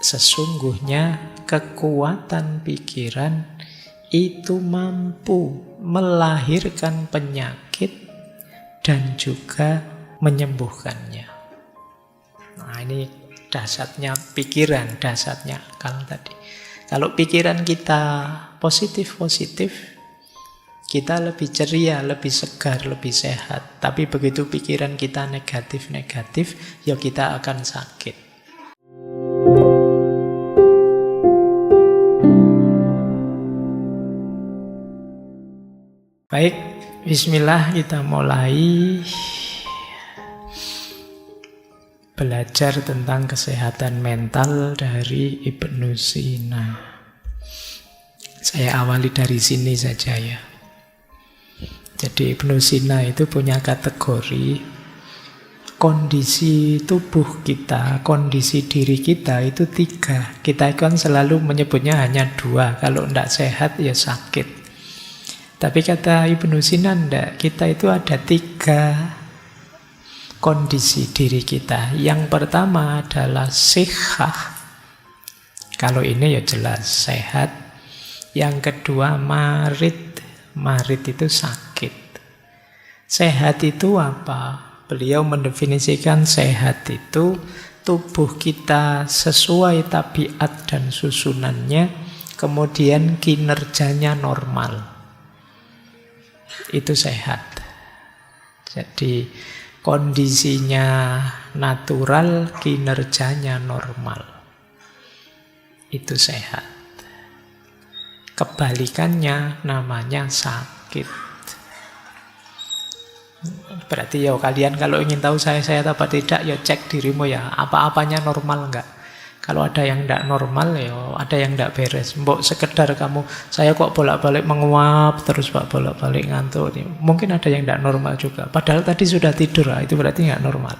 Sesungguhnya kekuatan pikiran itu mampu melahirkan penyakit dan juga menyembuhkannya. Nah, ini dasarnya pikiran, dasarnya akal tadi. Kalau pikiran kita positif-positif, kita lebih ceria, lebih segar, lebih sehat. Tapi begitu pikiran kita negatif-negatif, ya kita akan sakit. Baik, bismillah, kita mulai belajar tentang kesehatan mental dari Ibnu Sina. Saya awali dari sini saja ya. Jadi Ibnu Sina itu punya kategori kondisi tubuh kita, kondisi diri kita itu 3. Kita kan selalu menyebutnya hanya 2. Kalau tidak sehat ya sakit. Tapi kata Ibnu Sina enggak, kita itu ada 3 kondisi diri kita. Yang pertama adalah sihah. Kalau ini ya jelas sehat. Yang kedua marid. Marid itu sakit. Sehat itu apa? Beliau mendefinisikan sehat itu tubuh kita sesuai tabiat dan susunannya, kemudian kinerjanya normal. Itu sehat. Jadi kondisinya natural, kinerjanya normal. Itu sehat. Kebalikannya namanya sakit. Berarti ya kalian kalau ingin tahu saya sehat apa tidak, ya cek dirimu ya. Apa-apanya normal enggak? Kalau ada yang tidak normal, ya ada yang tidak beres. Mbok sekedar kamu, saya kok bolak-balik menguap, terus bolak-balik ngantuk. Mungkin ada yang tidak normal juga. Padahal tadi sudah tidur, itu berarti nggak normal.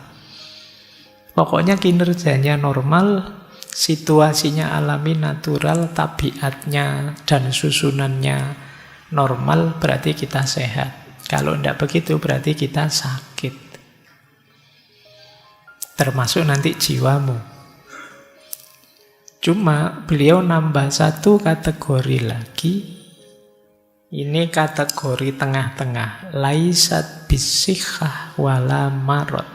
Pokoknya kinerjanya normal, situasinya alami, natural, tabiatnya dan susunannya normal, berarti kita sehat. Kalau tidak begitu, berarti kita sakit. Termasuk nanti jiwamu. Cuma beliau nambah 1 kategori lagi. Ini kategori tengah-tengah. Laisat bisihah wala marot.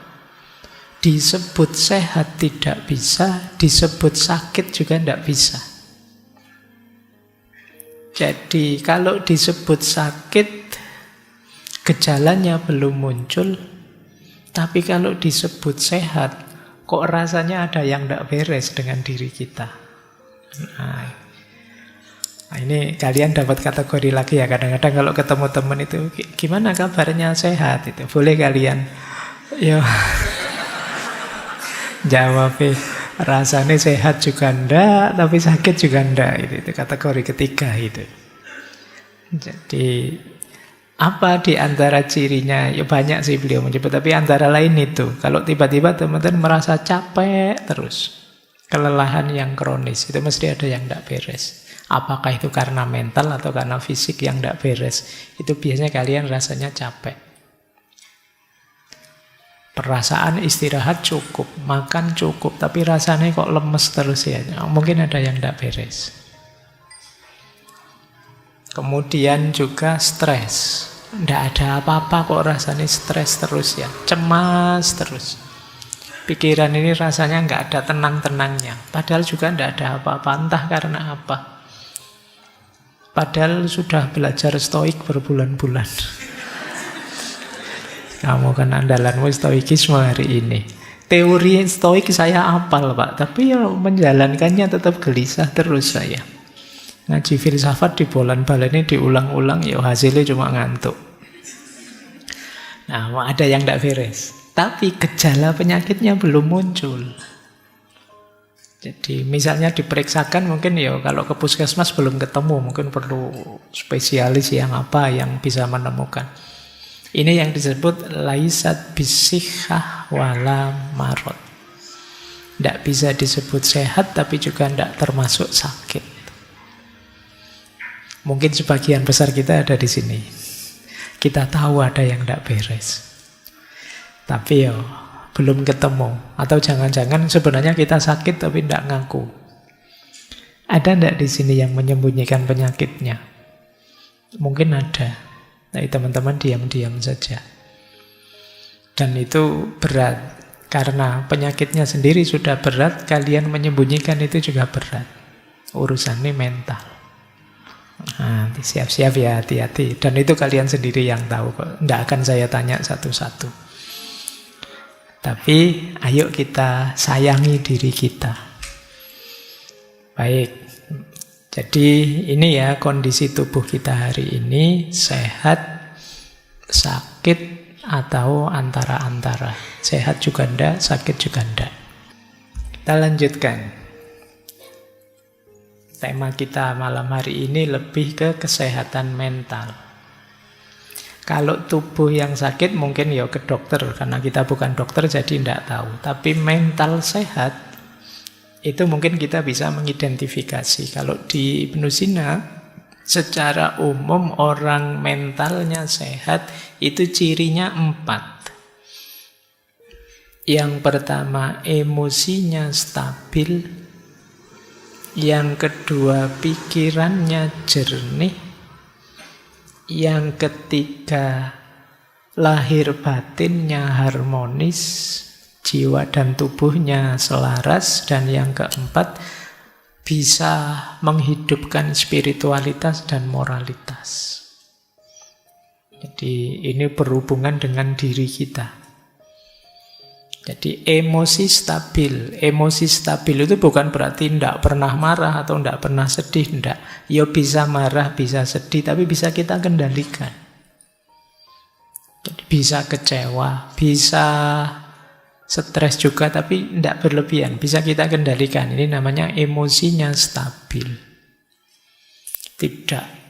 Disebut sehat tidak bisa, disebut sakit juga tidak bisa. Jadi kalau disebut sakit, gejalanya belum muncul. Tapi kalau disebut sehat, kok rasanya ada yang tidak beres dengan diri kita. Nah, ini kalian dapat kategori lagi ya. Kadang-kadang kalau ketemu teman itu, gimana kabarnya, sehat? Itu boleh kalian yo jawab, rasanya sehat juga enggak, tapi sakit juga enggak. Itu kategori ketiga itu. Jadi apa di antara cirinya? Ya banyak sih beliau menyebut, tapi antara lain itu. Kalau tiba-tiba teman-teman merasa capek terus, kelelahan yang kronis, itu mesti ada yang tidak beres. Apakah itu karena mental atau karena fisik yang tidak beres? Itu biasanya kalian rasanya capek. Perasaan istirahat cukup, makan cukup, tapi rasanya kok lemes terus ya. Mungkin ada yang tidak beres. Kemudian juga stres. Tidak ada apa-apa kok rasanya stres terus ya. Cemas terus. Pikiran ini rasanya nggak ada tenang-tenangnya. Padahal juga tidak ada apa-apa. Entah karena apa. Padahal sudah belajar stoik berbulan-bulan. Kamu kan andalanmu stoikisme hari ini. Teori stoik saya hafal Pak. Tapi ya menjalankannya tetap gelisah terus saya. Ngaji filsafat di bolan-balani diulang-ulang, ya hasilnya cuma ngantuk. Nah, ada yang tidak beres. Tapi gejala penyakitnya belum muncul. Jadi misalnya diperiksakan mungkin ya kalau ke puskesmas belum ketemu, mungkin perlu spesialis yang apa yang bisa menemukan. Ini yang disebut laisat bisihah wala marot. Tidak bisa disebut sehat, tapi juga tidak termasuk sakit. Mungkin sebagian besar kita ada di sini. Kita tahu ada yang tidak beres. Tapi ya belum ketemu. Atau jangan-jangan sebenarnya kita sakit tapi tidak ngaku. Ada enggak di sini yang menyembunyikan penyakitnya? Mungkin ada. Tapi teman-teman diam-diam saja. Dan itu berat. Karena penyakitnya sendiri sudah berat, kalian menyembunyikan itu juga berat. Urusannya mental. Nah, siap-siap ya, hati-hati. Dan itu kalian sendiri yang tahu kok. Nggak akan saya tanya satu-satu. Tapi ayo kita sayangi diri kita. Baik. Jadi ini ya kondisi tubuh kita hari ini, sehat, sakit, atau antara-antara. Sehat juga enggak, sakit juga enggak. Kita lanjutkan. Tema kita malam hari ini lebih ke kesehatan mental. Kalau tubuh yang sakit mungkin ya ke dokter, karena kita bukan dokter jadi enggak tahu. Tapi mental sehat, itu mungkin kita bisa mengidentifikasi. Kalau di Ibnu Sina, secara umum orang mentalnya sehat itu cirinya 4. Yang pertama, emosinya stabil. Yang kedua, pikirannya jernih. Yang ketiga, lahir batinnya harmonis, jiwa dan tubuhnya selaras. Dan yang keempat, bisa menghidupkan spiritualitas dan moralitas. Jadi ini berhubungan dengan diri kita. Jadi emosi stabil. Emosi stabil itu bukan berarti tidak pernah marah atau tidak pernah sedih. Tidak. Ya bisa marah, bisa sedih, tapi bisa kita kendalikan. Jadi bisa kecewa, bisa stres juga, tapi tidak berlebihan. Bisa kita kendalikan. Ini namanya emosinya stabil. Tidak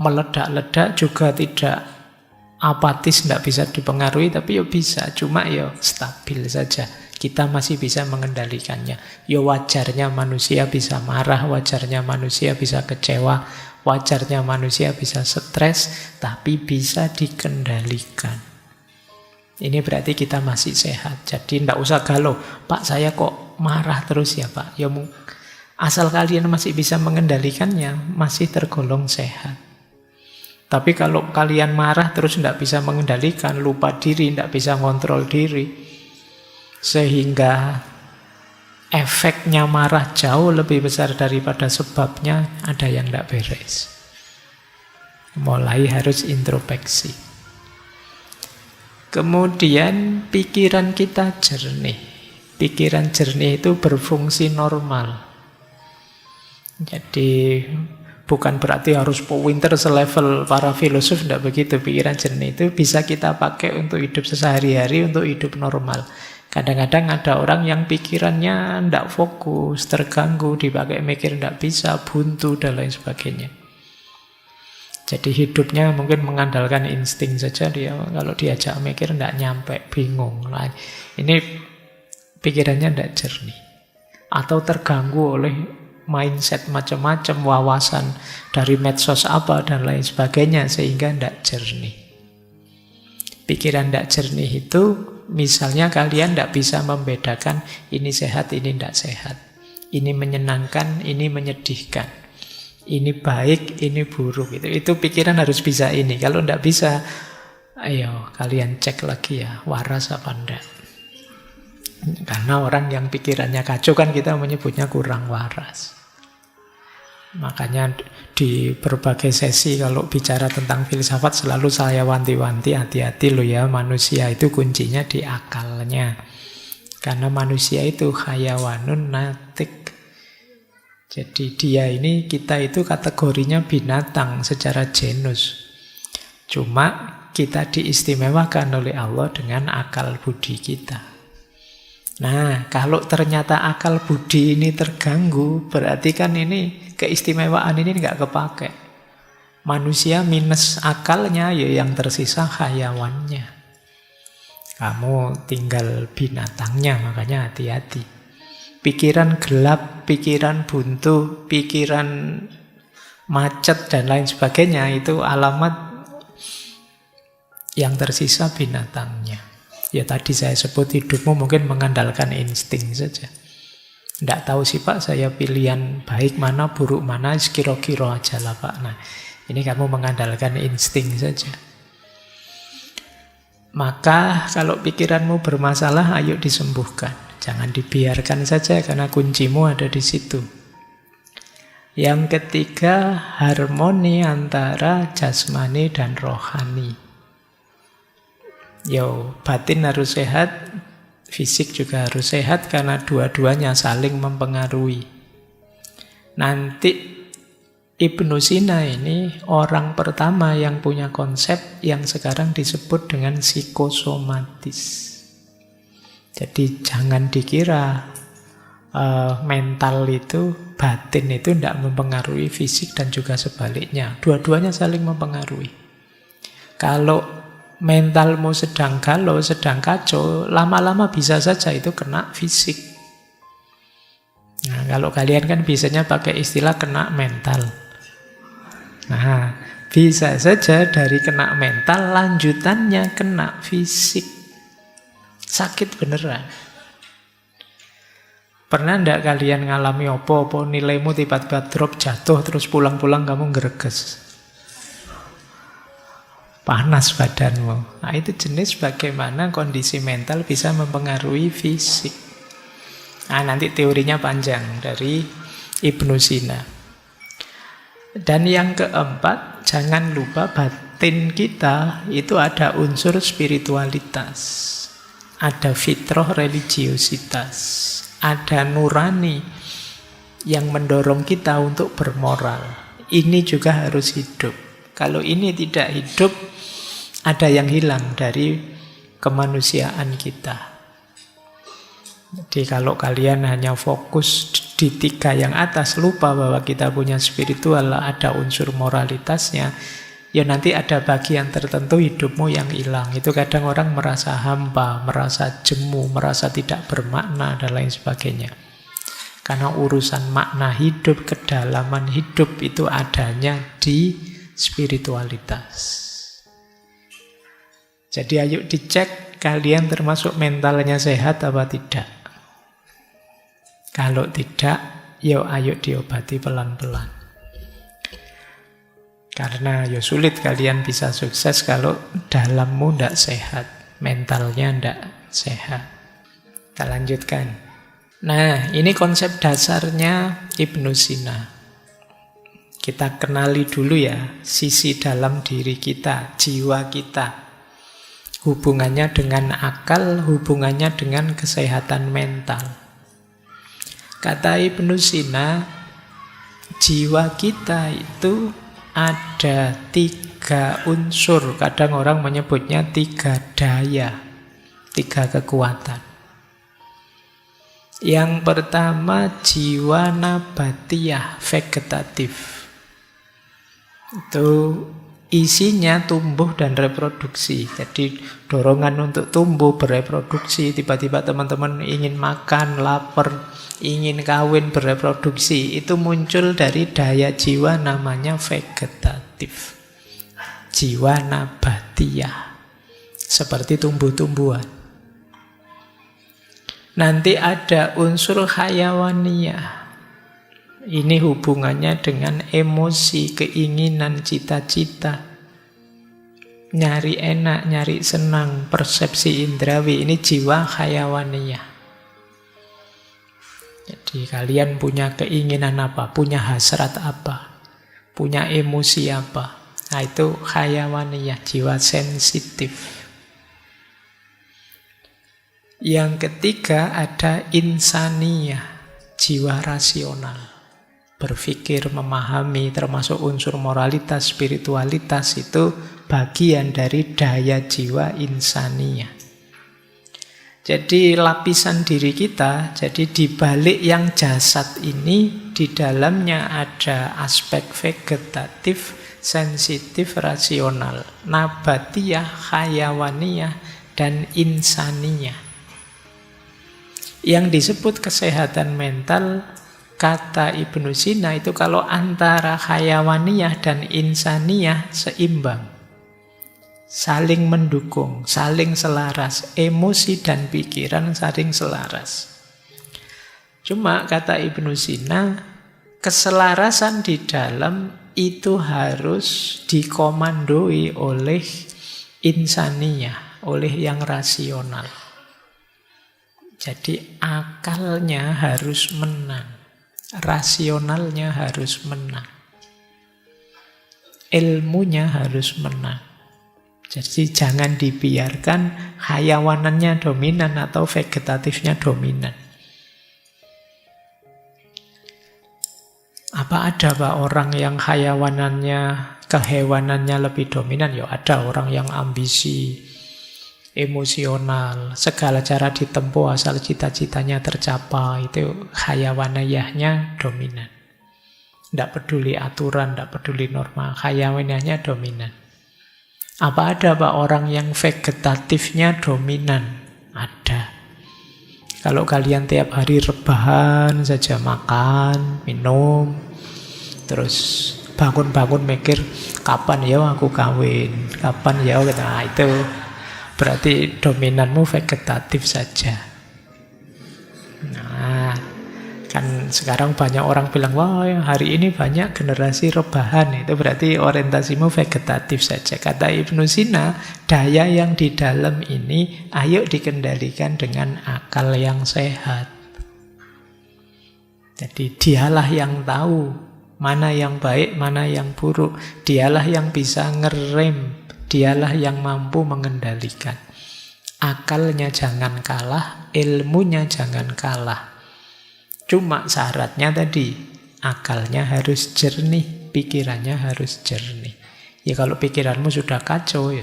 meledak-ledak, juga tidak apatis, tidak bisa dipengaruhi, tapi ya bisa. Cuma ya stabil saja. Kita masih bisa mengendalikannya. Ya wajarnya manusia bisa marah, wajarnya manusia bisa kecewa, wajarnya manusia bisa stres, tapi bisa dikendalikan. Ini berarti kita masih sehat. Jadi tidak usah galau. Pak, saya kok marah terus ya Pak? Ya asal kalian masih bisa mengendalikannya, masih tergolong sehat. Tapi kalau kalian marah terus tidak bisa mengendalikan, lupa diri, tidak bisa ngontrol diri, sehingga efeknya marah jauh lebih besar daripada sebabnya, ada yang tidak beres. Mulai harus introspeksi. Kemudian pikiran kita jernih. Pikiran jernih itu berfungsi normal. Jadi bukan berarti harus pinter selevel para filosof, tidak begitu. Pikiran jernih itu bisa kita pakai untuk hidup sehari-hari, untuk hidup normal. Kadang-kadang ada orang yang pikirannya tidak fokus, terganggu, dipakai mikir tidak bisa, buntu, dan lain sebagainya. Jadi hidupnya mungkin mengandalkan insting saja, dia kalau diajak mikir tidak nyampe, bingung. Ini pikirannya tidak jernih. Atau terganggu oleh mindset macam-macam, wawasan dari medsos apa dan lain sebagainya, sehingga tidak jernih. Pikiran tidak jernih itu, misalnya kalian tidak bisa membedakan ini sehat, ini tidak sehat, ini menyenangkan, ini menyedihkan, ini baik, ini buruk. Itu pikiran harus bisa ini. Kalau tidak bisa, ayo kalian cek lagi ya, waras apa enggak. Karena orang yang pikirannya kacau kan kita menyebutnya kurang waras. Makanya di berbagai sesi kalau bicara tentang filsafat selalu saya wanti-wanti, hati-hati loh ya, manusia itu kuncinya di akalnya. Karena manusia itu hayawanun natik. Jadi kita itu kategorinya binatang secara genus. Cuma kita diistimewakan oleh Allah dengan akal budi kita. Nah, kalau ternyata akal budi ini terganggu, berarti kan ini keistimewaan ini nggak kepake. Manusia minus akalnya, ya yang tersisa hayawannya. Kamu tinggal binatangnya, makanya hati-hati. Pikiran gelap, pikiran buntu, pikiran macet, dan lain sebagainya, itu alamat yang tersisa binatangnya. Ya tadi saya sebut hidupmu mungkin mengandalkan insting saja. Nggak tahu sih Pak, saya pilihan baik mana, buruk mana, kira-kira aja lah Pak. Nah, ini kamu mengandalkan insting saja. Maka kalau pikiranmu bermasalah, ayo disembuhkan. Jangan dibiarkan saja karena kuncimu ada di situ. Yang ketiga, harmoni antara jasmani dan rohani. Batin harus sehat, fisik juga harus sehat karena dua-duanya saling mempengaruhi. Nanti Ibnu Sina ini orang pertama yang punya konsep yang sekarang disebut dengan psikosomatis. Jadi jangan dikira mental itu, batin itu tidak mempengaruhi fisik dan juga sebaliknya. Dua-duanya saling mempengaruhi. Kalau mentalmu sedang galau, sedang kacau, lama-lama bisa saja itu kena fisik. Nah, kalau kalian kan biasanya pakai istilah kena mental. Nah, bisa saja dari kena mental, lanjutannya kena fisik. Sakit beneran. Pernah enggak kalian ngalami apa-apa, nilaimu tiba-tiba drop, jatuh, terus pulang-pulang kamu ngereges? Panas badanmu. Nah, itu jenis bagaimana kondisi mental bisa mempengaruhi fisik. Nah, nanti teorinya panjang dari Ibnu Sina. Dan yang keempat, jangan lupa batin kita itu ada unsur spiritualitas. Ada fitrah religiositas. Ada nurani yang mendorong kita untuk bermoral. Ini juga harus hidup. Kalau ini tidak hidup, ada yang hilang dari kemanusiaan kita. Jadi kalau kalian hanya fokus di 3 yang atas, lupa bahwa kita punya spiritual, ada unsur moralitasnya, ya nanti ada bagian tertentu hidupmu yang hilang. Itu kadang orang merasa hampa, merasa jemu, merasa tidak bermakna, dan lain sebagainya. Karena urusan makna hidup, kedalaman hidup itu adanya di spiritualitas. Jadi ayo dicek kalian termasuk mentalnya sehat apa tidak. Kalau tidak, ayo diobati pelan-pelan. Karena sulit kalian bisa sukses kalau dalammu tidak sehat, mentalnya tidak sehat. Kita lanjutkan. Nah, ini konsep dasarnya Ibnu Sina. Kita kenali dulu ya, sisi dalam diri kita, jiwa kita. Hubungannya dengan akal, hubungannya dengan kesehatan mental. Kata Ibnu Sina, jiwa kita itu ada 3 unsur. Kadang orang menyebutnya 3 daya, 3 kekuatan. Yang pertama, jiwa nabatiyah, vegetatif. Itu isinya tumbuh dan reproduksi. Jadi dorongan untuk tumbuh, bereproduksi. Tiba-tiba teman-teman ingin makan, lapar, ingin kawin, bereproduksi. Itu muncul dari daya jiwa namanya vegetatif. Jiwa nabatiyah. Seperti tumbuh-tumbuhan. Nanti ada unsur hayawaniyah. Ini hubungannya dengan emosi, keinginan, cita-cita. Nyari enak, nyari senang, persepsi indrawi. Ini jiwa hayawaniyah. Jadi kalian punya keinginan apa, punya hasrat apa, punya emosi apa. Nah itu hayawaniyah, jiwa sensitif. Yang ketiga ada insaniyah, jiwa rasional. Berpikir, memahami, termasuk unsur moralitas, spiritualitas, itu bagian dari daya jiwa insaniyah. Jadi lapisan diri kita, jadi di balik yang jasad ini, di dalamnya ada aspek vegetatif, sensitif, rasional, nabatiyah, hayawaniyah, dan insaniyah. Yang disebut kesehatan mental, kata Ibnu Sina itu kalau antara hayawaniyah dan insaniyah seimbang. Saling mendukung, saling selaras. Emosi dan pikiran saling selaras. Cuma kata Ibnu Sina, keselarasan di dalam itu harus dikomandoi oleh insaniyah, oleh yang rasional. Jadi akalnya harus menang, rasionalnya harus menang, ilmunya harus menang. Jadi jangan dibiarkan hayawanannya dominan atau vegetatifnya dominan. Apa ada Pak orang yang hayawanannya, kehewanannya lebih dominan? Ya ada orang yang ambisi, emosional, segala cara ditempuh asal cita-citanya tercapai, itu hayawaniyahnya dominan. Tidak peduli aturan, tidak peduli norma, hayawaniyahnya dominan. Apa ada Pak orang yang vegetatifnya dominan? Ada. Kalau kalian tiap hari rebahan saja, makan, minum, terus bangun-bangun mikir, kapan ya aku kawin, kapan ya, nah itu berarti dominanmu vegetatif saja. Nah, kan sekarang banyak orang bilang, wah hari ini banyak generasi rebahan, itu berarti orientasimu vegetatif saja. Kata Ibnu Sina, daya yang di dalam ini ayo dikendalikan dengan akal yang sehat. Jadi dialah yang tahu mana yang baik, mana yang buruk. Dialah yang bisa ngerem, dialah yang mampu mengendalikan. Akalnya jangan kalah, ilmunya jangan kalah. Cuma syaratnya tadi, akalnya harus jernih, pikirannya harus jernih. Ya kalau pikiranmu sudah kacau, ya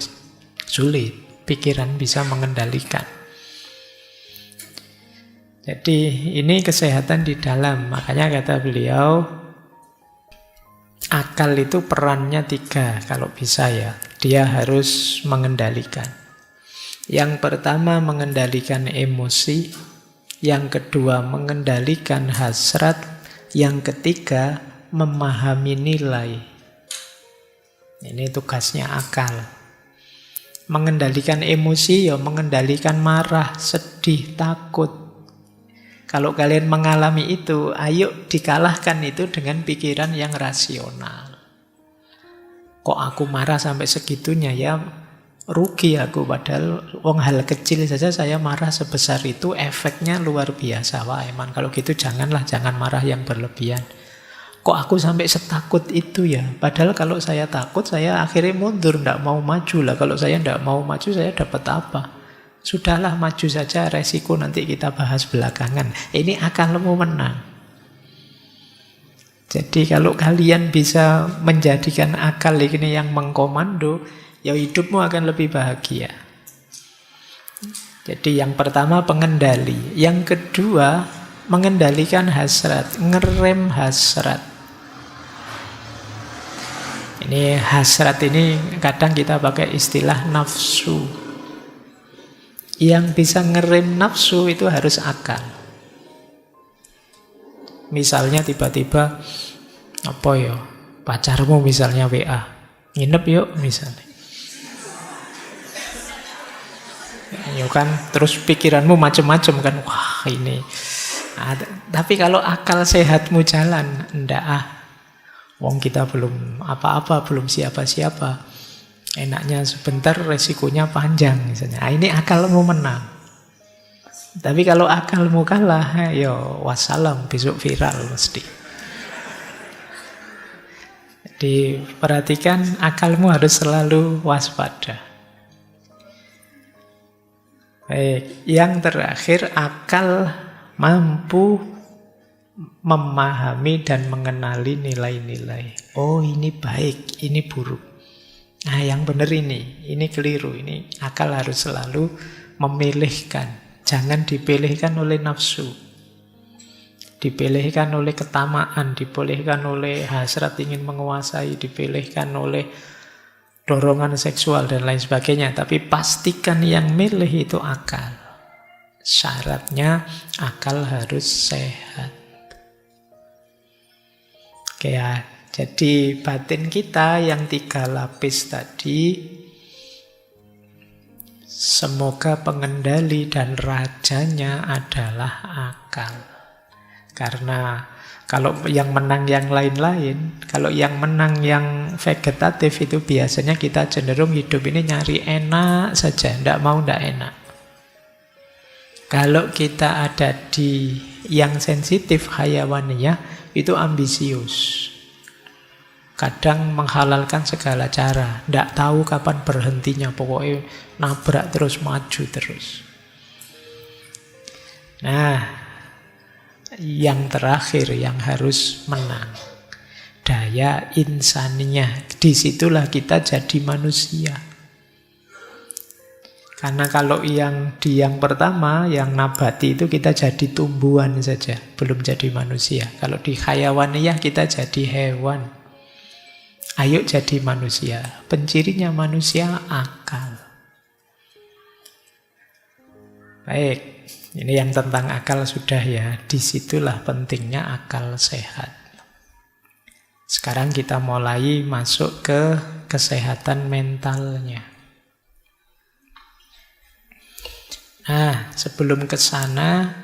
sulit. Pikiran bisa mengendalikan. Jadi ini kesehatan di dalam. Makanya kata beliau, akal itu perannya 3 kalau bisa ya. Dia harus mengendalikan. Yang pertama mengendalikan emosi. Yang kedua, mengendalikan hasrat. Yang ketiga, memahami nilai. Ini tugasnya akal. Mengendalikan emosi, ya mengendalikan marah, sedih, takut. Kalau kalian mengalami itu, ayo dikalahkan itu dengan pikiran yang rasional. Kok aku marah sampai segitunya ya? Rugi aku, padahal hal kecil saja saya marah sebesar itu, efeknya luar biasa. Wah emang kalau gitu jangan marah yang berlebihan. Kok aku sampai setakut itu ya? Padahal kalau saya takut, saya akhirnya mundur, tidak mau maju lah. Kalau saya tidak mau maju, saya dapat apa? Sudahlah maju saja, resiko nanti kita bahas belakangan. Ini akalmu menang. Jadi kalau kalian bisa menjadikan akal ini yang mengkomando, ya hidupmu akan lebih bahagia. Jadi yang pertama pengendali. Yang kedua mengendalikan hasrat, ngerem hasrat. Ini hasrat ini kadang kita pakai istilah nafsu. Yang bisa ngerem nafsu itu harus akal. Misalnya tiba-tiba pacarmu misalnya WA, nginep yuk misalnya. Ya kan, terus pikiranmu macam-macam kan, wah ini. Tapi kalau akal sehatmu jalan, ndak wong kita belum apa-apa, belum siapa-siapa. Enaknya sebentar, resikonya panjang misalnya. Ini akalmu menang. Tapi kalau akalmu kalah, ya wassalam, besok viral mesti. Jadi perhatikan, akalmu harus selalu waspada. Baik, yang terakhir, akal mampu memahami dan mengenali nilai-nilai. Oh, ini baik, ini buruk. Nah, yang benar ini keliru. Ini akal harus selalu memilihkan. Jangan dipilihkan oleh nafsu. Dipilihkan oleh ketamaan, dipilihkan oleh hasrat ingin menguasai, dipilihkan oleh dorongan seksual dan lain sebagainya. Tapi pastikan yang milih itu akal. Syaratnya akal harus sehat. Oke ya, jadi batin kita yang 3 lapis tadi, semoga pengendali dan rajanya adalah akal. Karena kalau yang menang yang lain-lain, kalau yang menang yang vegetatif itu biasanya kita cenderung hidup ini nyari enak saja, tidak mau tidak enak. Kalau kita ada di yang sensitif hayawaniyah, itu ambisius. Kadang menghalalkan segala cara, tidak tahu kapan berhentinya, pokoknya nabrak terus, maju terus. Nah, yang terakhir yang harus menang, daya insaniyah. Disitulah kita jadi manusia. Karena kalau yang di yang pertama, yang nabati itu kita jadi tumbuhan saja, belum jadi manusia. Kalau di hayawaniyah kita jadi hewan. Ayo jadi manusia. Pencirinya manusia akal. Baik, ini yang tentang akal sudah ya. Disitulah pentingnya akal sehat. Sekarang kita mulai masuk ke kesehatan mentalnya. Nah, sebelum ke sana,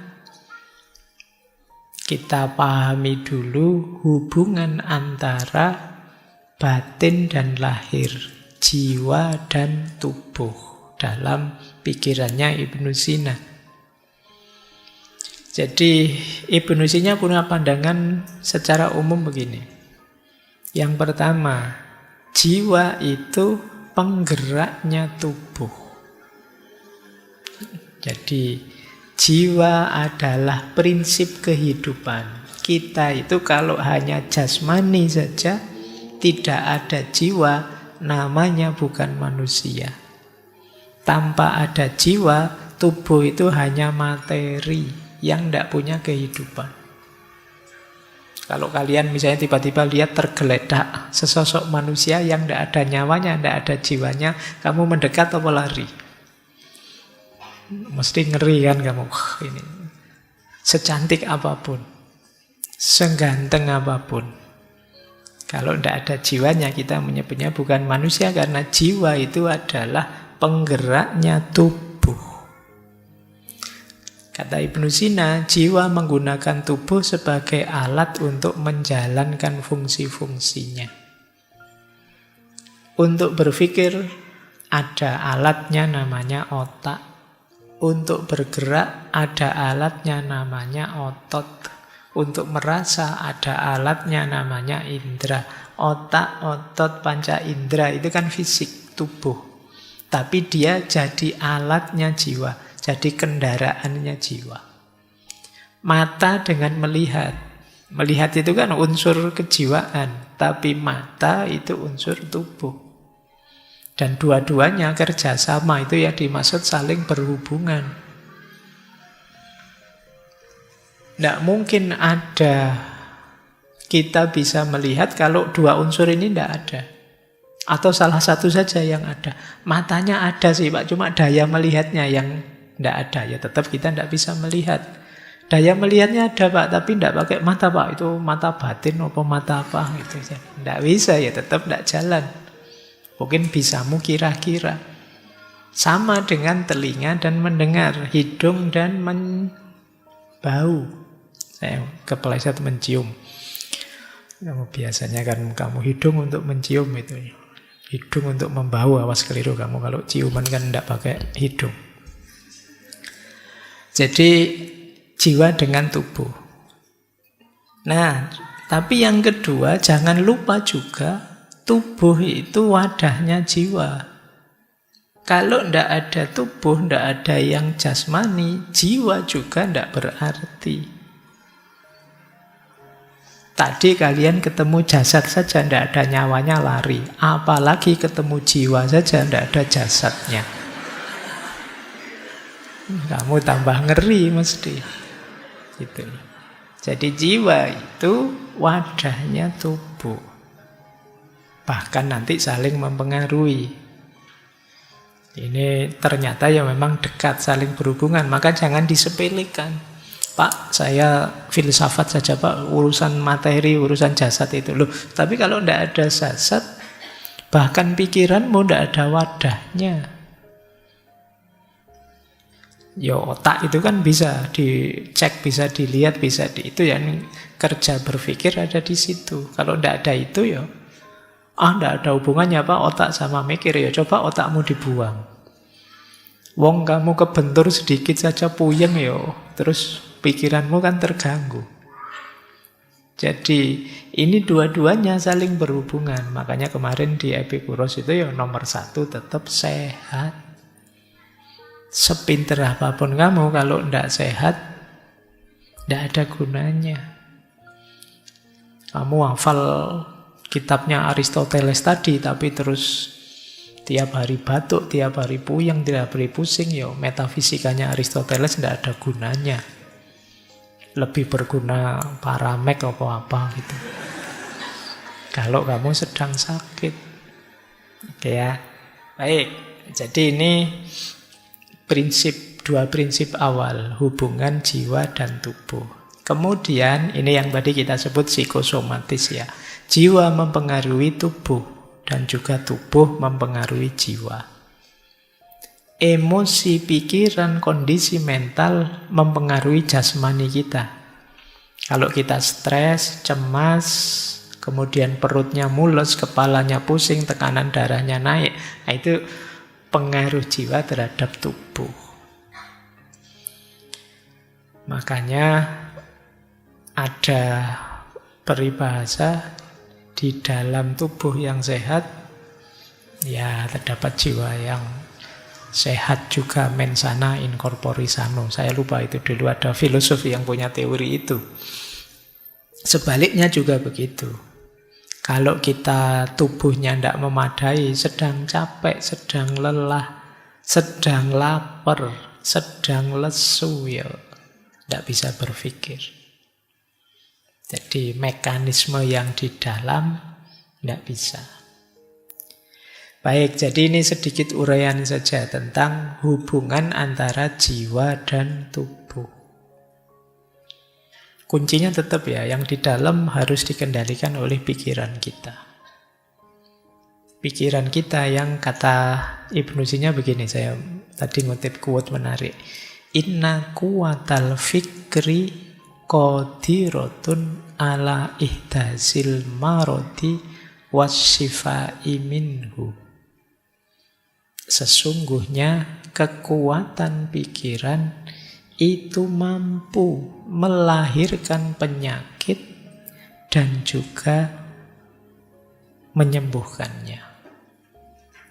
kita pahami dulu hubungan antara batin dan lahir, jiwa dan tubuh dalam pikirannya Ibnu Sina. Jadi Ibnu Sina punya pandangan secara umum begini. Yang pertama, jiwa itu penggeraknya tubuh. Jadi jiwa adalah prinsip kehidupan. Kita itu kalau hanya jasmani saja, tidak ada jiwa, namanya bukan manusia. Tanpa ada jiwa, tubuh itu hanya materi yang tidak punya kehidupan. Kalau kalian misalnya tiba-tiba lihat tergeletak sesosok manusia yang tidak ada nyawanya, tidak ada jiwanya, kamu mendekat atau lari? Mesti ngeri kan kamu. Ini secantik apapun, seganteng apapun, kalau tidak ada jiwanya, kita menyebutnya bukan manusia. Karena jiwa itu adalah penggeraknya tubuh. Kata Ibnu Sina, jiwa menggunakan tubuh sebagai alat untuk menjalankan fungsi-fungsinya. Untuk berpikir ada alatnya namanya otak. Untuk bergerak ada alatnya namanya otot. Untuk merasa ada alatnya namanya indera. Otak, otot, panca indera itu kan fisik, tubuh. Tapi dia jadi alatnya jiwa, jadi kendaraannya jiwa. Mata dengan melihat. Melihat itu kan unsur kejiwaan, tapi mata itu unsur tubuh. Dan dua-duanya kerjasama, itu yang dimaksud saling berhubungan. Tidak mungkin ada kita bisa melihat kalau dua unsur ini tidak ada. Atau salah satu saja yang ada. Matanya ada sih Pak, cuma daya melihatnya yang tidak ada. Ya tetap kita tidak bisa melihat. Daya melihatnya ada Pak, tapi tidak pakai mata Pak. Itu mata batin atau mata apa gitu. Tidak bisa, ya tetap tidak jalan. Mungkin bisamu kira-kira. Sama dengan telinga dan mendengar, hidung dan bau. Saya kepleset mencium. Kamu biasanya kan kamu hidung untuk mencium itu. Hidung untuk membau, awas keliru kamu. Kalau ciuman kan tidak pakai hidung. Jadi jiwa dengan tubuh. Nah, tapi yang kedua jangan lupa juga tubuh itu wadahnya jiwa. Kalau tidak ada tubuh, tidak ada yang jasmani, jiwa juga tidak berarti. Tadi kalian ketemu jasad saja, tidak ada nyawanya, lari. Apalagi ketemu jiwa saja, tidak ada jasadnya. Kamu tambah ngeri mesti. Gitu. Jadi jiwa itu wadahnya tubuh. Bahkan nanti saling mempengaruhi. Ini ternyata ya memang dekat, saling berhubungan. Maka jangan disepelekan. Pak, saya filsafat saja Pak, urusan materi, urusan jasad itu. Loh, tapi kalau tidak ada jasad, bahkan pikiranmu tidak ada wadahnya. Ya otak itu kan bisa dicek, bisa dilihat, bisa itu yang kerja berpikir ada di situ. Kalau ndak ada itu ya ndak ada hubungannya apa otak sama mikir, ya coba otakmu dibuang. Wong kamu kebentur sedikit saja puyeng ya, terus pikiranmu kan terganggu. Jadi ini dua-duanya saling berhubungan. Makanya kemarin di Epikuros itu ya nomor 1 tetap sehat. Sepinter apapun kamu, kalau tidak sehat, tidak ada gunanya. Kamu hafal kitabnya Aristoteles tadi, tapi terus tiap hari batuk, tiap hari puyeng, tiap hari pusing, ya metafisikanya Aristoteles tidak ada gunanya. Lebih berguna paramek apa-apa gitu. Kalau kamu sedang sakit. Oke ya. Baik, jadi ini dua prinsip awal, hubungan jiwa dan tubuh. Kemudian ini yang tadi kita sebut psikosomatis ya. Jiwa mempengaruhi tubuh dan juga tubuh mempengaruhi jiwa. Emosi, pikiran, kondisi mental mempengaruhi jasmani kita. Kalau kita stres, cemas, kemudian perutnya mules, kepalanya pusing, tekanan darahnya naik, nah itu pengaruh jiwa terhadap tubuh. Makanya ada peribahasa, di dalam tubuh yang sehat ya terdapat jiwa yang sehat juga, mensana in corpore sano. Saya lupa itu dulu ada filosofi yang punya teori itu. Sebaliknya juga begitu. Kalau kita tubuhnya tidak memadai, sedang capek, sedang lelah, sedang lapar, sedang lesu, ya tidak bisa berpikir. Jadi mekanisme yang di dalam tidak bisa. Baik, jadi ini sedikit uraian saja tentang hubungan antara jiwa dan tubuh. Kuncinya tetap ya, yang di dalam harus dikendalikan oleh pikiran kita. Pikiran kita yang kata Ibnu Sina begini, saya tadi ngutip quote menarik. Inna kuwatal fikri qadirotun ala ihdasil marodi wasyifai minhu. Sesungguhnya kekuatan pikiran itu mampu melahirkan penyakit dan juga menyembuhkannya.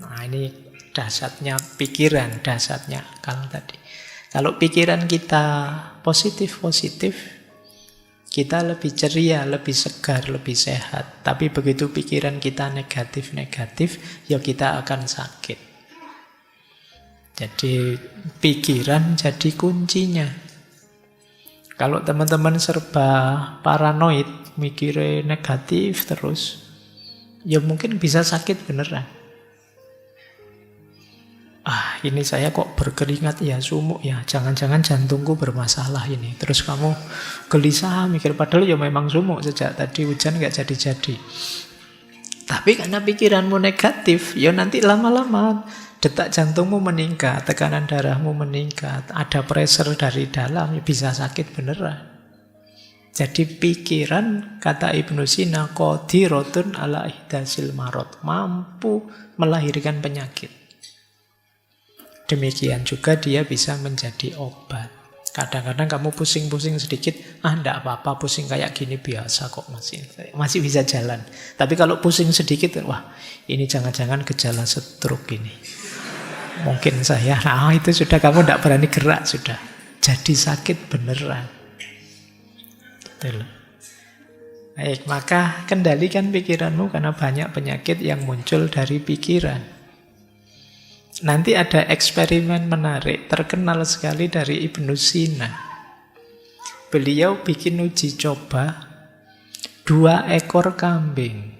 Nah, ini dasarnya pikiran, dasarnya akal tadi. Kalau pikiran kita positif-positif, kita lebih ceria, lebih segar, lebih sehat. Tapi begitu pikiran kita negatif-negatif, ya kita akan sakit. Jadi pikiran jadi kuncinya. Kalau teman-teman serba paranoid, mikirnya negatif terus, ya mungkin bisa sakit beneran. Ini saya kok berkeringat ya, sumuk ya, jangan-jangan jantungku bermasalah ini. Terus kamu gelisah mikir, padahal ya memang sumuk sejak tadi hujan gak jadi-jadi. Tapi karena pikiranmu negatif, ya nanti lama-lama detak jantungmu meningkat, tekanan darahmu meningkat, ada pressure dari dalam, ya bisa sakit beneran. Jadi pikiran, kata Ibnu Sina, qadirotun ala ihdasil marad, mampu melahirkan penyakit. Demikian juga dia bisa menjadi obat. Kadang-kadang kamu pusing-pusing sedikit, enggak apa-apa, pusing kayak gini biasa kok, masih bisa jalan. Tapi kalau pusing sedikit, wah ini jangan-jangan gejala stroke ini. Mungkin saya, itu sudah kamu tidak berani gerak sudah. Jadi sakit beneran. Betul. Baik, maka kendalikan pikiranmu karena banyak penyakit yang muncul dari pikiran. Nanti ada eksperimen menarik, terkenal sekali dari Ibnu Sina. Beliau bikin uji coba 2 ekor kambing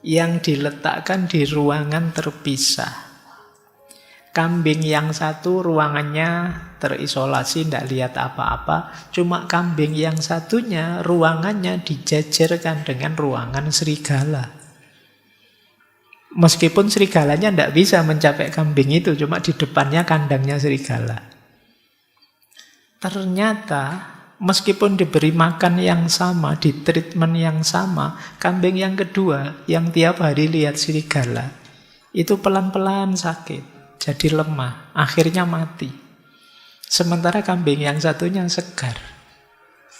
yang diletakkan di ruangan terpisah. Kambing yang satu ruangannya terisolasi, tidak lihat apa-apa. Cuma kambing yang satunya ruangannya dijajarkan dengan ruangan serigala. Meskipun serigalanya tidak bisa mencapai kambing itu, cuma di depannya kandangnya serigala. ternyata meskipun diberi makan yang sama, di treatment yang sama, kambing yang kedua yang tiap hari lihat serigala itu pelan-pelan sakit, jadi lemah, akhirnya mati. Sementara kambing yang satunya segar,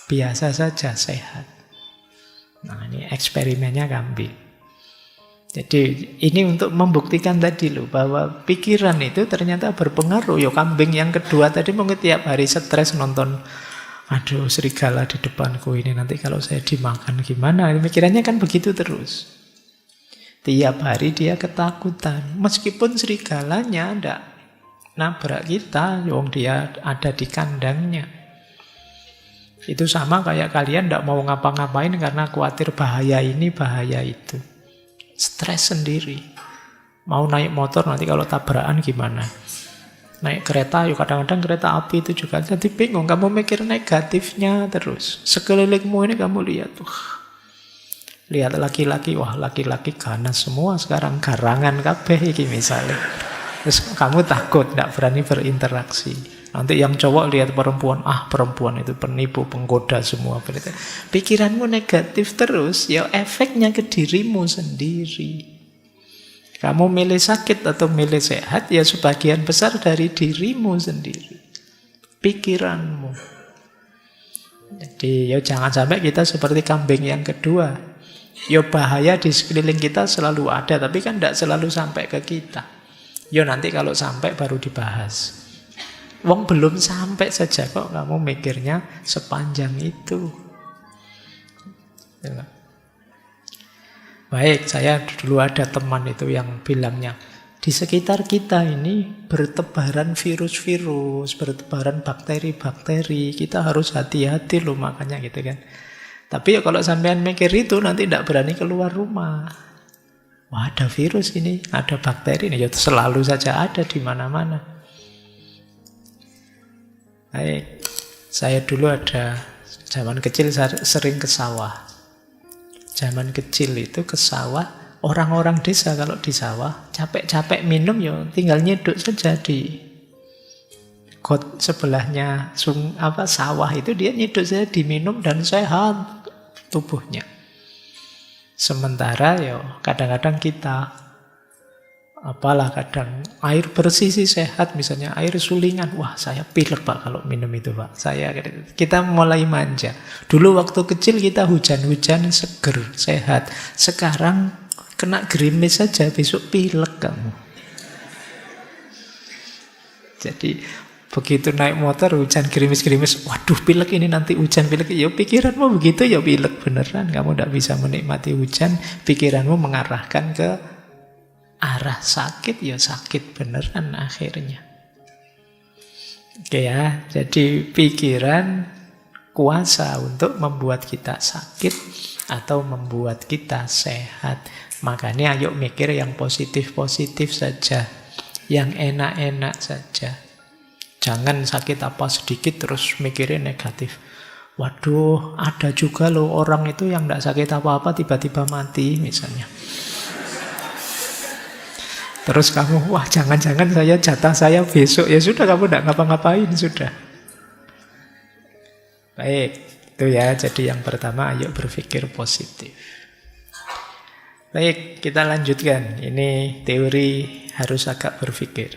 biasa saja, sehat. Nah, ini eksperimennya kambing. Jadi ini untuk membuktikan tadi loh, bahwa pikiran itu ternyata berpengaruh. Yo, kambing yang kedua tadi mungkin tiap hari stres nonton, aduh serigala di depanku ini, nanti kalau saya dimakan gimana? Pikirannya kan begitu terus. Tiap hari dia ketakutan. Meskipun serigalanya ndak nabrak kita, wong dia ada di kandangnya. Itu sama kayak kalian ndak mau ngapa-ngapain karena khawatir bahaya ini, bahaya itu. Stres sendiri. Mau naik motor nanti kalau tabrakan gimana? Naik kereta, yuk kadang-kadang kereta api itu juga jadi bingung. Kamu mikir negatifnya terus. Sekelilingmu ini kamu lihat, lihat laki-laki, wah laki-laki ganas semua sekarang, garangan kabeh iki misalnya. Terus kamu takut, tidak berani berinteraksi. Nanti yang cowok lihat perempuan, perempuan itu penipu, penggoda semua. Pikiranmu negatif terus, ya efeknya ke dirimu sendiri. Kamu milih sakit atau milih sehat, ya sebagian besar dari dirimu sendiri. Pikiranmu. Jadi ya jangan sampai kita seperti kambing yang kedua. Ya bahaya di sekeliling kita selalu ada, tapi kan tidak selalu sampai ke kita. Ya nanti kalau sampai baru dibahas. Wong belum sampai saja kok kamu mikirnya sepanjang itu. Baik, saya dulu ada teman itu yang bilangnya, di sekitar kita ini bertebaran virus-virus, bertebaran bakteri-bakteri. Kita harus hati-hati loh, makanya gitu kan. Tapi ya kalau sampean mikir itu nanti tidak berani keluar rumah. Wah, ada virus ini, ada bakteri ini, ya selalu saja ada di mana-mana. Baik, saya dulu ada zaman kecil sering ke sawah. Zaman kecil itu ke sawah, orang-orang desa kalau di sawah capek-capek minum ya tinggal nyeduk saja di got sebelahnya sawah itu, dia nyeduk saja diminum dan sehat tubuhnya. Sementara ya kadang-kadang kita kadang air bersih sih sehat, misalnya air sulingan, wah saya pilek Pak kalau minum itu Pak. Kita mulai manja. Dulu waktu kecil kita hujan-hujan seger, sehat. Sekarang kena gerimis saja besok pilek kamu. Jadi begitu naik motor hujan gerimis-gerimis, waduh pilek ini nanti hujan pilek. Ya pikiranmu begitu ya pilek beneran. Kamu tidak bisa menikmati hujan, pikiranmu mengarahkan ke arah sakit, ya sakit beneran akhirnya. Oke ya, jadi pikiran kuasa untuk membuat kita sakit atau membuat kita sehat. Makanya ayo mikir yang positif-positif saja, yang enak-enak saja. Jangan sakit apa sedikit terus mikirin negatif. Waduh, ada juga loh orang itu yang tidak sakit apa-apa tiba-tiba mati misalnya. Terus kamu, wah jangan-jangan jatah saya besok. Ya sudah, kamu tidak ngapa-ngapain, sudah. Baik, itu ya. Jadi yang pertama, ayo berpikir positif. Baik, kita lanjutkan. Ini teori harus agak berpikir.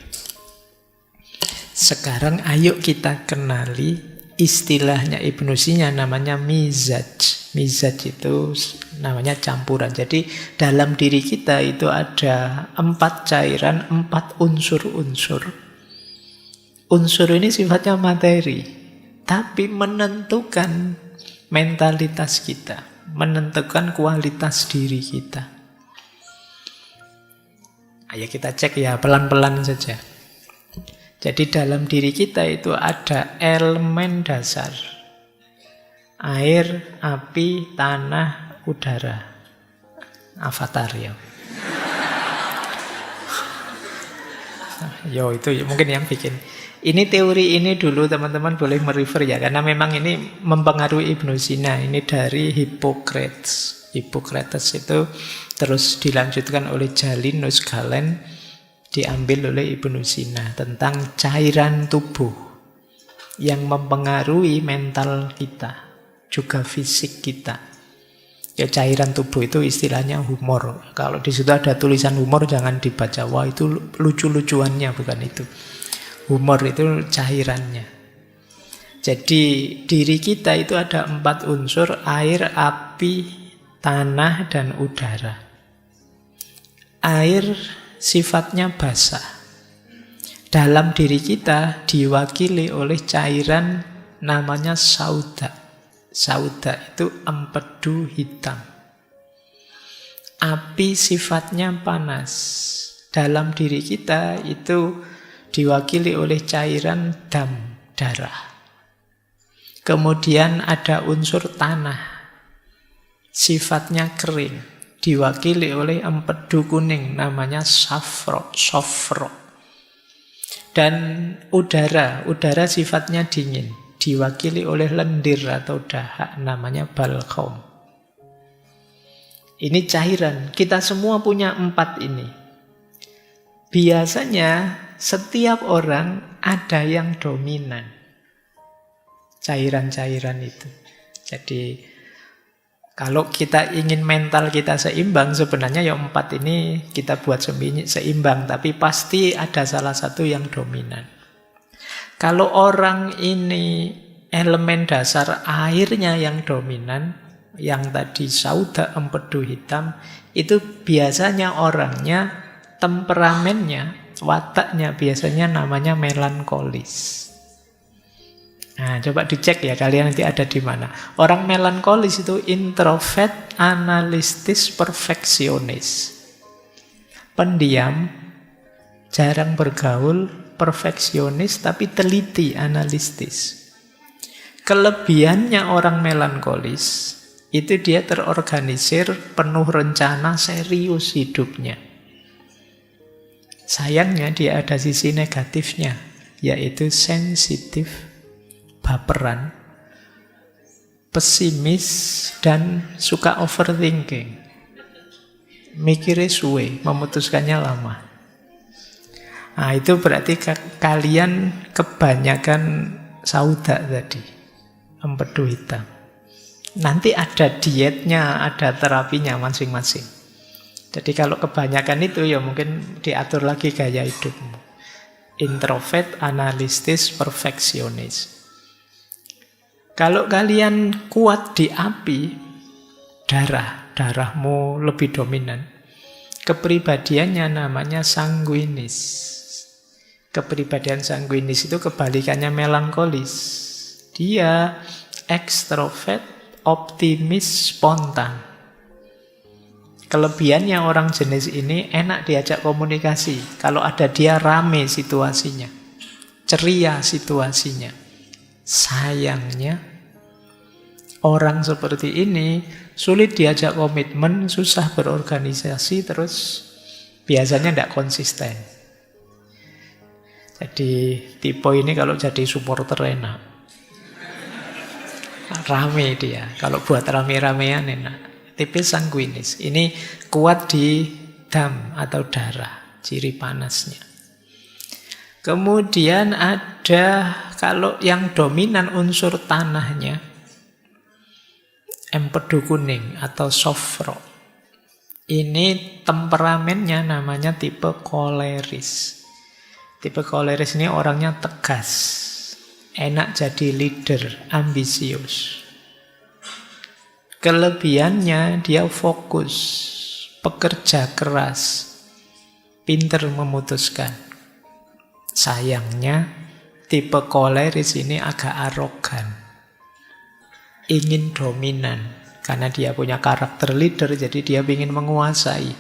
Sekarang ayo kita kenali istilahnya Ibnu Sina, namanya mizaj. Mizaj itu namanya campuran. Jadi dalam diri kita itu ada 4 cairan, 4 unsur-unsur. Unsur ini sifatnya materi, tapi menentukan mentalitas kita, menentukan kualitas diri kita. Ayo kita cek ya, pelan-pelan saja. Jadi dalam diri kita itu ada elemen dasar. Air, api, tanah, udara. Avatar ya. Yo itu mungkin yang bikin. Ini teori ini dulu teman-teman boleh merefer ya, karena memang ini mempengaruhi Ibnu Sina. Ini dari Hippocrates. Hippocrates itu terus dilanjutkan oleh Jalinus Galen, diambil oleh Ibnu Sina tentang cairan tubuh. yang mempengaruhi mental kita, juga fisik kita. Ya cairan tubuh itu istilahnya humor. Kalau di situ ada tulisan humor jangan dibaca. Wah itu lucu-lucuannya, bukan itu. Humor itu cairannya. Jadi diri kita itu ada 4 unsur, air, api, tanah, dan udara. Air sifatnya basah. Dalam diri kita diwakili oleh cairan namanya sauda. Sauda itu empedu hitam. Api sifatnya panas. Dalam diri kita itu diwakili oleh cairan dam, darah. Kemudian ada unsur tanah. Sifatnya kering. Diwakili oleh empedu kuning namanya sofro. Dan udara sifatnya dingin. Diwakili oleh lendir atau dahak namanya balghaum. Ini cairan. Kita semua punya 4 ini. Biasanya setiap orang ada yang dominan. Cairan-cairan itu. Jadi kalau kita ingin mental kita seimbang, sebenarnya ya 4 ini kita buat seimbang. Tapi pasti ada salah satu yang dominan. Kalau orang ini elemen dasar airnya yang dominan, yang tadi sauda empedu hitam, itu biasanya orangnya, temperamennya, wataknya biasanya namanya melankolis. Nah, coba dicek ya kalian nanti ada di mana. Orang melankolis itu introvert, analistis, perfeksionis. Pendiam, jarang bergaul, perfeksionis tapi teliti, analistis. Kelebihannya orang melankolis itu dia terorganisir, penuh rencana, serius hidupnya. Sayangnya dia ada sisi negatifnya, yaitu sensitif, baperan, pesimis, dan suka overthinking. Mikirnya suwe, memutuskannya lama. Nah itu berarti kalian kebanyakan sauda tadi, empedu hitam. Nanti ada dietnya, ada terapinya masing-masing. Jadi kalau kebanyakan itu ya mungkin diatur lagi gaya hidupmu. Introvert, analistis, perfeksionis. Kalau kalian kuat di api, darahmu lebih dominan. Kepribadiannya namanya sanguinis. Kepribadian sanguinis itu kebalikannya melankolis. Dia ekstrovert, optimis, spontan. Kelebihannya orang jenis ini enak diajak komunikasi. Kalau ada dia rame situasinya, ceria situasinya. Sayangnya orang seperti ini sulit diajak komitmen, susah berorganisasi, terus biasanya tidak konsisten. Jadi tipe ini kalau jadi supporter enak. Rame dia. Kalau buat rame-ramean enak. Tipe sanguinis. Ini kuat di dam atau darah. Ciri panasnya. Kemudian ada kalau yang dominan unsur tanahnya. Empedu kuning atau sofro. Ini temperamennya namanya tipe koleris. Tipe koleris ini orangnya tegas, enak jadi leader, ambisius. Kelebihannya dia fokus, pekerja keras, pinter memutuskan. Sayangnya tipe koleris ini agak arogan, ingin dominan. Karena dia punya karakter leader, jadi dia ingin menguasai.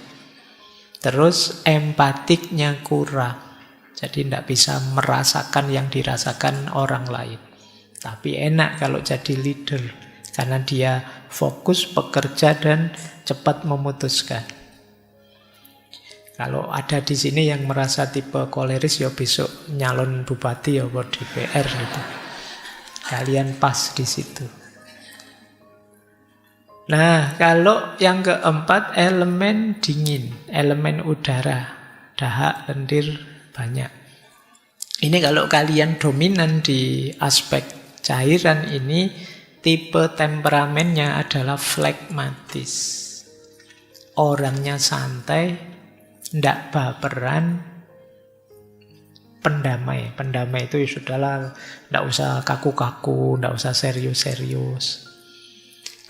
Terus empatiknya kurang. Jadi tidak bisa merasakan yang dirasakan orang lain. Tapi enak kalau jadi leader. Karena dia fokus, bekerja, dan cepat memutuskan. Kalau ada di sini yang merasa tipe koleris, ya besok nyalon bupati ya buat DPR gitu. Kalian pas di situ. Nah, kalau yang keempat elemen dingin, elemen udara, dahak, lendir, banyak. Ini kalau kalian dominan di aspek cairan ini, tipe temperamennya adalah flegmatis. Orangnya santai, ndak baperan, pendamai. Pendamai itu ya sudahlah, ndak usah kaku-kaku, ndak usah serius-serius.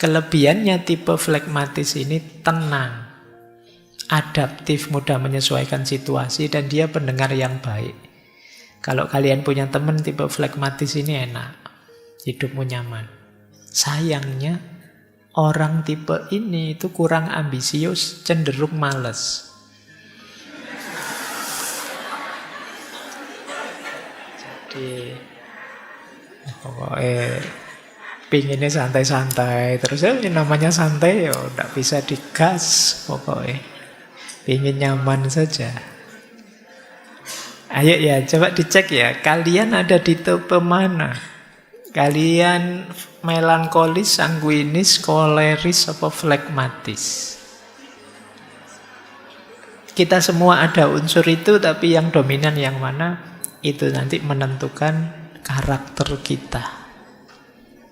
Kelebihannya tipe flegmatis ini tenang, adaptif, mudah menyesuaikan situasi, dan dia pendengar yang baik. Kalau kalian punya teman tipe flegmatis ini enak, hidupmu nyaman. Sayangnya, orang tipe ini itu kurang ambisius, cenderung malas. Jadi, pokoknya pinginnya santai-santai. Terus ya namanya santai ya tidak bisa digas pokoknya. Pingin nyaman saja. Ayo ya, coba dicek ya. Kalian ada di tipe mana? Kalian melankolis, sanguinis, koleris, apa flegmatis? Kita semua ada unsur itu, tapi yang dominan yang mana? Itu nanti menentukan karakter kita,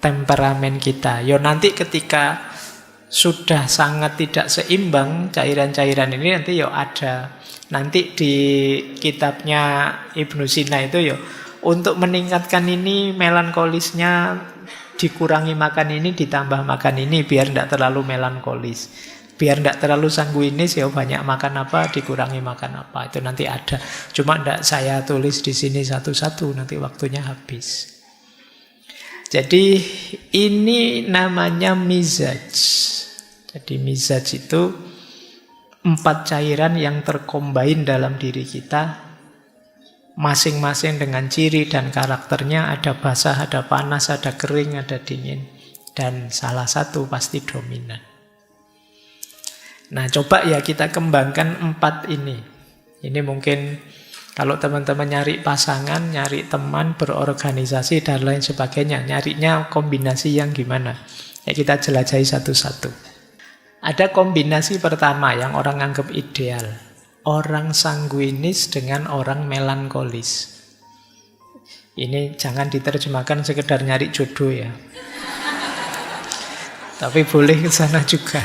temperamen kita. Yo nanti ketika sudah sangat tidak seimbang cairan-cairan ini, nanti yo ada. Nanti di kitabnya Ibnu Sina itu yo, untuk meningkatkan ini melankolisnya dikurangi makan ini, ditambah makan ini biar tidak terlalu melankolis. Biar tidak terlalu sanguinis ya banyak makan apa, dikurangi makan apa. Itu nanti ada. Cuma tidak saya tulis di sini satu-satu, nanti waktunya habis. Jadi ini namanya mizaj. Jadi mizaj itu 4 cairan yang terkombain dalam diri kita, masing-masing dengan ciri dan karakternya. Ada basah, ada panas, ada kering, ada dingin, dan salah satu pasti dominan. Nah, coba ya kita kembangkan 4 ini. Ini mungkin kalau teman-teman nyari pasangan, nyari teman, berorganisasi dan lain sebagainya, nyarinya kombinasi yang gimana? Ya kita jelajahi satu-satu. Ada kombinasi pertama yang orang anggap ideal. Orang sanguinis dengan orang melankolis. Ini jangan diterjemahkan sekedar nyari jodoh ya. Tapi boleh ke sana juga.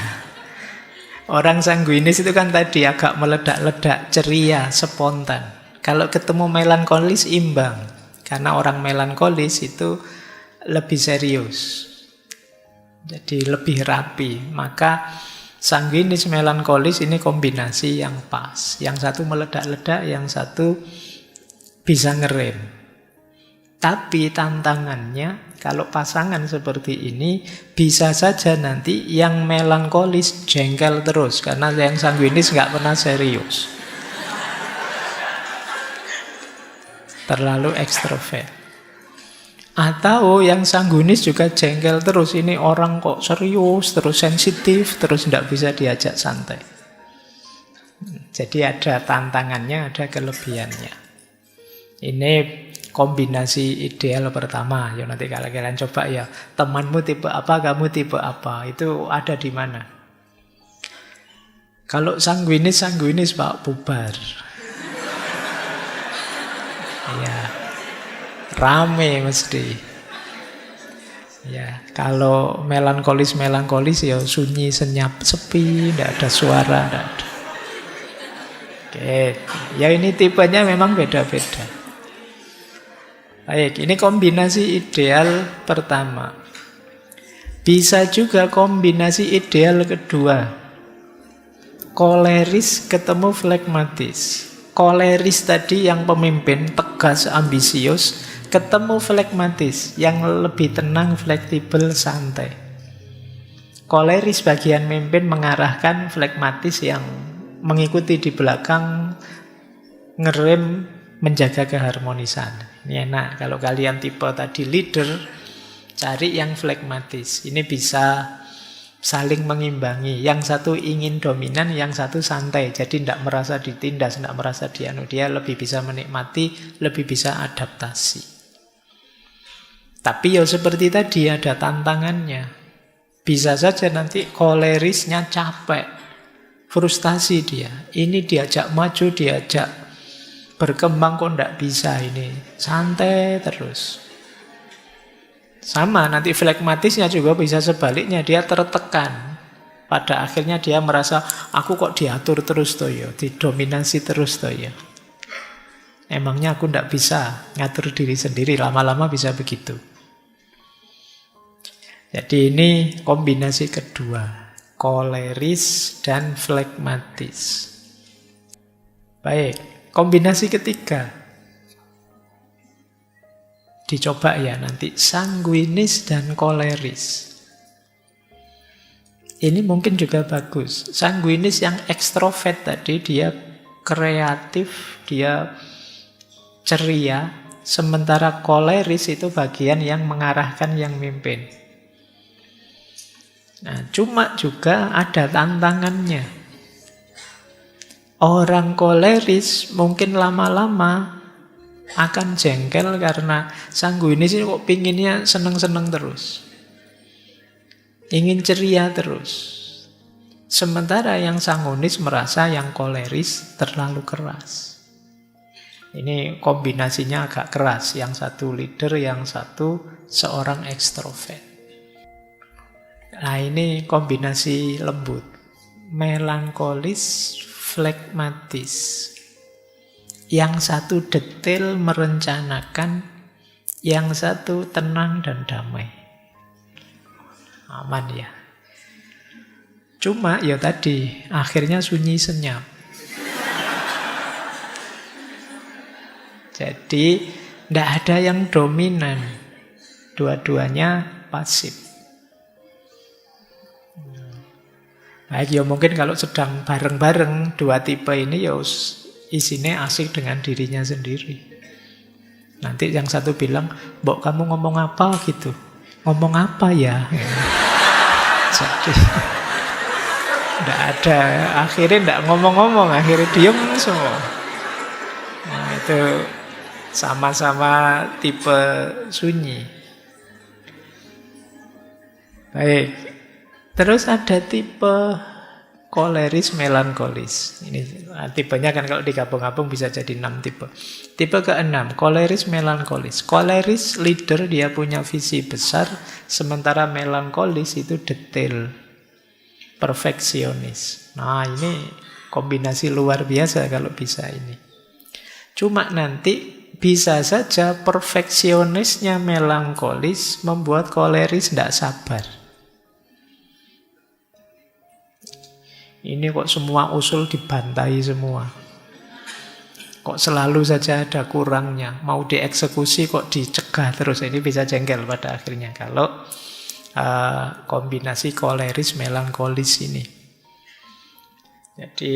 Orang sanguinis itu kan tadi agak meledak-ledak, ceria, spontan. Kalau ketemu melankolis imbang. Karena orang melankolis itu lebih serius. Jadi lebih rapi. Maka sanguinis melankolis ini kombinasi yang pas. Yang satu meledak-ledak, yang satu bisa ngerem. Tapi tantangannya, kalau pasangan seperti ini, bisa saja nanti yang melankolis jengkel terus. Karena yang sanguinis nggak pernah serius. Terlalu ekstrovert. Atau yang sanguinis juga jengkel terus. Ini orang kok serius, terus sensitif, terus tidak bisa diajak santai. Jadi ada tantangannya, ada kelebihannya. Ini kombinasi ideal pertama. Ya nanti kalau kalian coba ya, temanmu tipe apa, kamu tipe apa, itu ada di mana? Kalau sanguinis Pak, bubar. Ya, rame mesti. Ya, kalau melankolis ya sunyi, senyap, sepi, tidak ada suara, tidak ada. Oke, ya ini tipenya memang beda-beda. Baik, ini kombinasi ideal pertama. Bisa juga kombinasi ideal kedua. Koleris ketemu flegmatis. Koleris tadi yang pemimpin, tegas, ambisius, ketemu flegmatis, yang lebih tenang, fleksibel, santai. Koleris bagian mimpin mengarahkan, flegmatis yang mengikuti di belakang, ngerem, menjaga keharmonisan. Ini enak, kalau kalian tipe tadi leader, cari yang flegmatis. Ini bisa saling mengimbangi. Yang satu ingin dominan, yang satu santai. Jadi tidak merasa ditindas, tidak merasa dianu. Dia lebih bisa menikmati, lebih bisa adaptasi. Tapi ya seperti tadi ada tantangannya. Bisa saja nanti kolerisnya capek, frustasi dia. Ini diajak maju, diajak berkembang kok ndak bisa ini. Santai terus. Sama, nanti flekmatisnya juga bisa sebaliknya. Dia tertekan. Pada akhirnya dia merasa, aku kok diatur terus toh ya, didominasi terus toh ya. Emangnya aku ndak bisa ngatur diri sendiri, lama-lama bisa begitu. Jadi ini kombinasi kedua, koleris dan flekmatis. Baik, kombinasi ketiga. Dicoba ya nanti, sanguinis dan koleris. Ini mungkin juga bagus. Sanguinis yang ekstrovert tadi, dia kreatif, dia ceria. Sementara koleris itu bagian yang mengarahkan, yang mimpin. Nah, cuma juga ada tantangannya. Orang koleris mungkin lama-lama akan jengkel karena sanguinis ini kok pinginnya seneng-seneng terus. Ingin ceria terus. Sementara yang sanguinis merasa yang koleris terlalu keras. Ini kombinasinya agak keras. Yang satu leader, yang satu seorang ekstrovert. Nah ini kombinasi lembut. Melankolis, flekmatis. Yang satu detail merencanakan, yang satu tenang dan damai. Aman ya. Cuma ya tadi, akhirnya sunyi senyap. Jadi, tidak ada yang dominan. Dua-duanya pasif. Baik, ya mungkin kalau sedang bareng-bareng, dua tipe ini ya isinya asik dengan dirinya sendiri. Nanti yang satu bilang, "Mbok kamu ngomong apa gitu?" "Ngomong apa ya?" Jadi tidak ada, akhirnya tidak ngomong-ngomong, akhirnya diem semua. Nah itu sama-sama tipe sunyi. Baik, terus ada tipe koleris, melankolis. Ini tipenya kan kalau digabung-gabung bisa jadi 6 tipe. Tipe ke-6, koleris, melankolis. Koleris leader, dia punya visi besar, sementara melankolis itu detail, perfeksionis. Nah ini kombinasi luar biasa kalau bisa ini. Cuma nanti bisa saja perfeksionisnya melankolis membuat koleris tidak sabar. Ini kok semua usul dibantai semua. Kok selalu saja ada kurangnya. Mau dieksekusi kok dicegah terus. Ini bisa jengkel pada akhirnya kalau kombinasi koleris melankolis ini. Jadi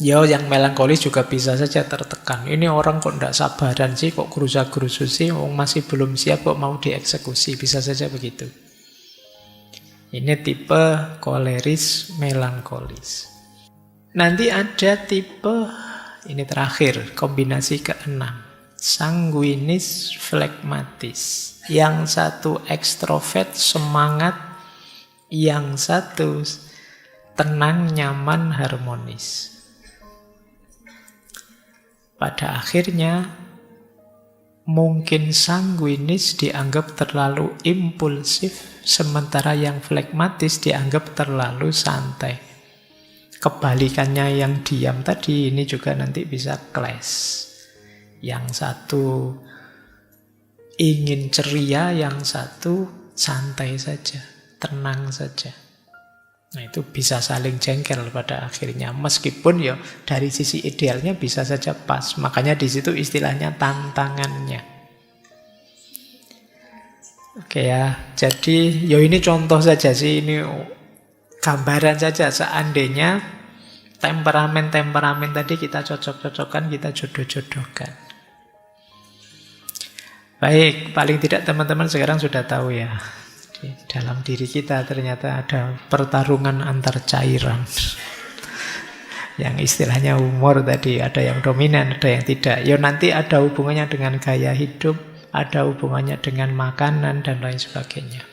yang melankolis juga bisa saja tertekan. Ini orang kok tidak sabaran sih, kok gerusa-gerusu sih, masih belum siap kok mau dieksekusi. Bisa saja begitu. Ini tipe koleris melankolis. Nanti ada tipe, ini terakhir, kombinasi ke-6. Sanguinis flekmatis. Yang satu ekstrovert, semangat. Yang satu tenang, nyaman, harmonis. Pada akhirnya mungkin sanguinis dianggap terlalu impulsif, sementara yang flekmatis dianggap terlalu santai. Kebalikannya yang diam tadi ini juga nanti bisa clash. Yang satu ingin ceria, yang satu santai saja, tenang saja. Nah itu bisa saling jengkel pada akhirnya. Meskipun ya dari sisi idealnya bisa saja pas. Makanya di situ istilahnya tantangannya. Oke ya, jadi ini contoh saja sih, ini gambaran saja. Seandainya temperamen-temperamen tadi kita cocok-cocokkan, kita jodoh-jodohkan. Baik, paling tidak teman-teman sekarang sudah tahu ya. Di dalam diri kita ternyata ada pertarungan antar cairan. Yang istilahnya humor tadi, ada yang dominan, ada yang tidak. Nanti ada hubungannya dengan gaya hidup, ada hubungannya dengan makanan dan lain sebagainya.